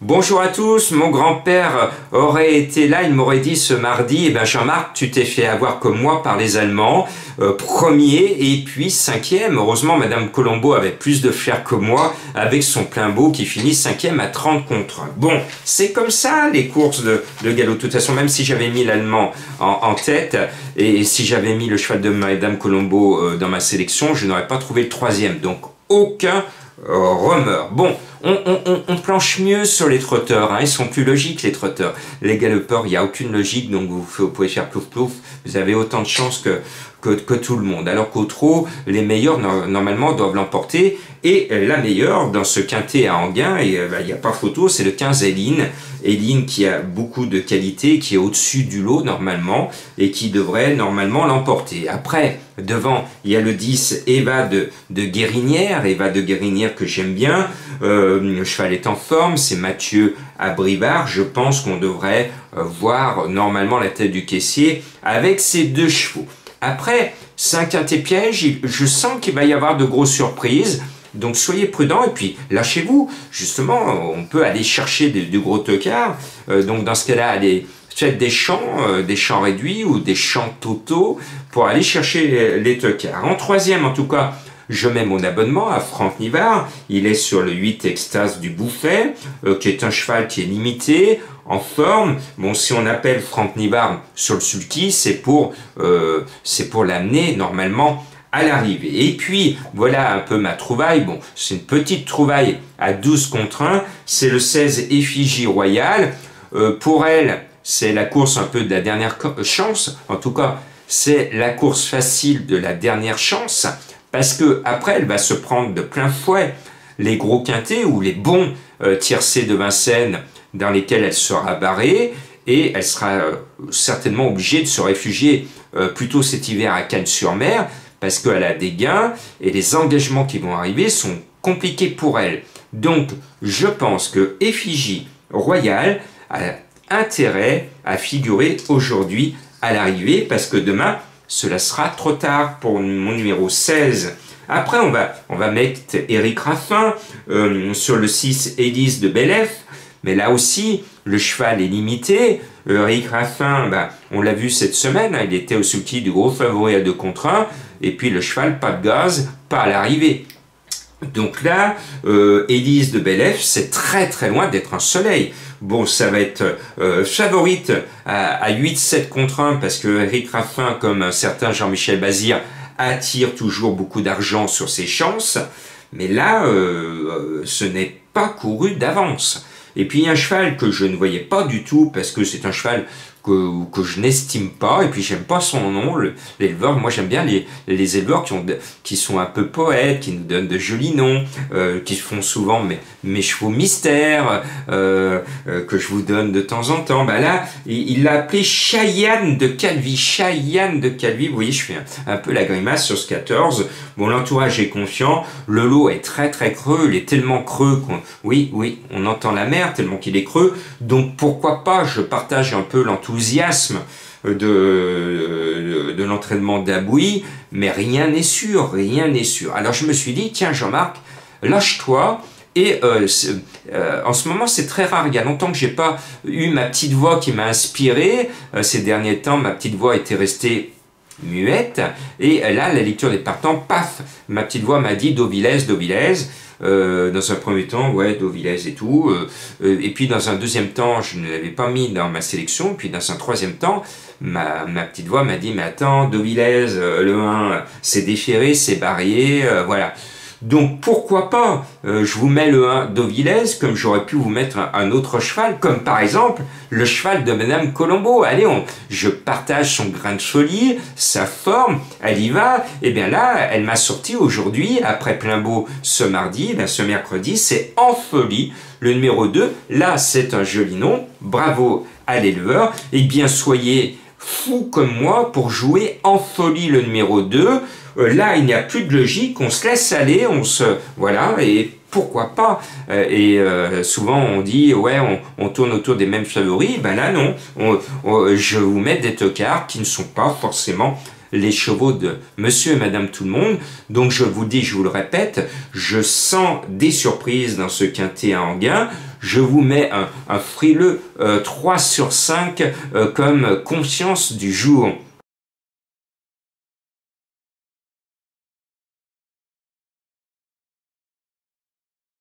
Bonjour à tous, mon grand-père aurait été là, il m'aurait dit ce mardi, eh ben Jean-Marc, tu t'es fait avoir comme moi par les Allemands, premier et puis cinquième. Heureusement, Madame Colombo avait plus de flair que moi, avec son plein beau qui finit cinquième à 30 contre 1. Bon, c'est comme ça les courses de galop. De toute façon, même si j'avais mis l'Allemand en tête, et si j'avais mis le cheval de Madame Colombo dans ma sélection, je n'aurais pas trouvé le troisième. Donc, aucun rumeur. Bon, on planche mieux sur les trotteurs, hein. Ils sont plus logiques les trotteurs. Les galopeurs, il n'y a aucune logique, donc vous pouvez faire plouf plouf, vous avez autant de chances que tout le monde. Alors qu'au trot, les meilleurs normalement doivent l'emporter, et la meilleure dans ce quintet à Enghien, et il n'y a pas photo, c'est le 15 Éline. Éline qui a beaucoup de qualité, qui est au-dessus du lot normalement, et qui devrait normalement l'emporter. Après, devant, il y a le 10 Eva de Guérinière, que j'aime bien. Le cheval est en forme, c'est Mathieu à Brivard. Je pense qu'on devrait voir normalement la tête du caissier avec ces deux chevaux. Après, c'est un quintet piège, je sens qu'il va y avoir de grosses surprises. Donc soyez prudents et puis lâchez-vous. Justement, on peut aller chercher du gros tocard. Donc dans ce cas-là, allez faites des champs réduits ou des champs totaux pour aller chercher les tocards. En troisième, en tout cas, je mets mon abonnement à Franck Nivard. Il est sur le 8 Extase du Bouffet, qui est un cheval qui est limité, en forme. Bon, si on appelle Franck Nivard sur le sulky, c'est pour l'amener normalement à l'arrivée. Et puis, voilà un peu ma trouvaille. Bon, c'est une petite trouvaille à 12 contre 1. C'est le 16 Effigie Royale. Pour elle, c'est la course un peu de la dernière chance. En tout cas, c'est la course facile de la dernière chance. Parce que après, elle va se prendre de plein fouet les gros quintés ou les bons tiercés de Vincennes dans lesquels elle sera barrée. Et elle sera certainement obligée de se réfugier plutôt cet hiver à Cannes-sur-Mer, parce qu'elle a des gains et les engagements qui vont arriver sont compliqués pour elle. Donc, je pense que Effigie Royale a intérêt à figurer aujourd'hui à l'arrivée, parce que demain, cela sera trop tard pour mon numéro 16. Après, on va mettre Éric Raffin sur le 6 Élise de Bélef, mais là aussi, le cheval est limité. Éric Raffin, on l'a vu cette semaine, il était au sulky du gros favori à 2 contre 1, et puis le cheval, pas de gaz, pas à l'arrivée. Donc là, Élise de Bélef, c'est très très loin d'être un soleil. Bon, ça va être favorite à 8-7 contre 1, parce que Éric Raffin, comme un certain Jean-Michel Bazir, attire toujours beaucoup d'argent sur ses chances. Mais là, ce n'est pas couru d'avance. Et puis, il y a un cheval que je ne voyais pas du tout, parce que c'est un cheval que je n'estime pas, et puis j'aime pas son nom, l'éleveur. Moi j'aime bien les éleveurs qui sont un peu poètes, qui nous donnent de jolis noms, qui font souvent mes chevaux mystères, que je vous donne de temps en temps. Là, il l'a appelé Cheyenne de Calvi. Cheyenne de Calvi, vous voyez, je fais un peu la grimace sur ce 14. Bon, l'entourage est confiant, le lot est très très creux, il est tellement creux oui, on entend la mer tellement qu'il est creux, donc pourquoi pas, je partage un peu l'enthousiasme de l'entraînement d'Abouy, mais rien n'est sûr, rien n'est sûr. Alors je me suis dit, tiens Jean-Marc, lâche-toi, et en ce moment c'est très rare, il y a longtemps que j'ai pas eu ma petite voix qui m'a inspiré, ces derniers temps ma petite voix était restée muette, et là la lecture des partants, paf, ma petite voix m'a dit Dovilès, dans un premier temps, ouais, Dovilès et tout, et puis dans un deuxième temps, je ne l'avais pas mis dans ma sélection, puis dans un troisième temps, ma petite voix m'a dit, mais attends, Dovilès, le 1, c'est déféré, c'est barrié, voilà. Donc pourquoi pas, je vous mets le 1 Dovilès, comme j'aurais pu vous mettre un autre cheval, comme par exemple le cheval de Madame Colombo. Allez, je partage son grain de folie, sa forme, elle y va. Et bien là, elle m'a sorti aujourd'hui, après plein beau ce mardi, ce mercredi, c'est En Folie, le numéro 2. Là, c'est un joli nom, bravo à l'éleveur. Et bien, soyez fous comme moi pour jouer En Folie, le numéro 2. là, il n'y a plus de logique, on se laisse aller, voilà, et pourquoi pas. Souvent on dit, ouais, on tourne autour des mêmes favoris. Ben là, non. Je vous mets des tocards qui ne sont pas forcément les chevaux de monsieur et madame tout le monde. Donc je vous dis, je vous le répète, je sens des surprises dans ce quintet à Enghien. Je vous mets un frileux 3 sur 5 comme conscience du jour.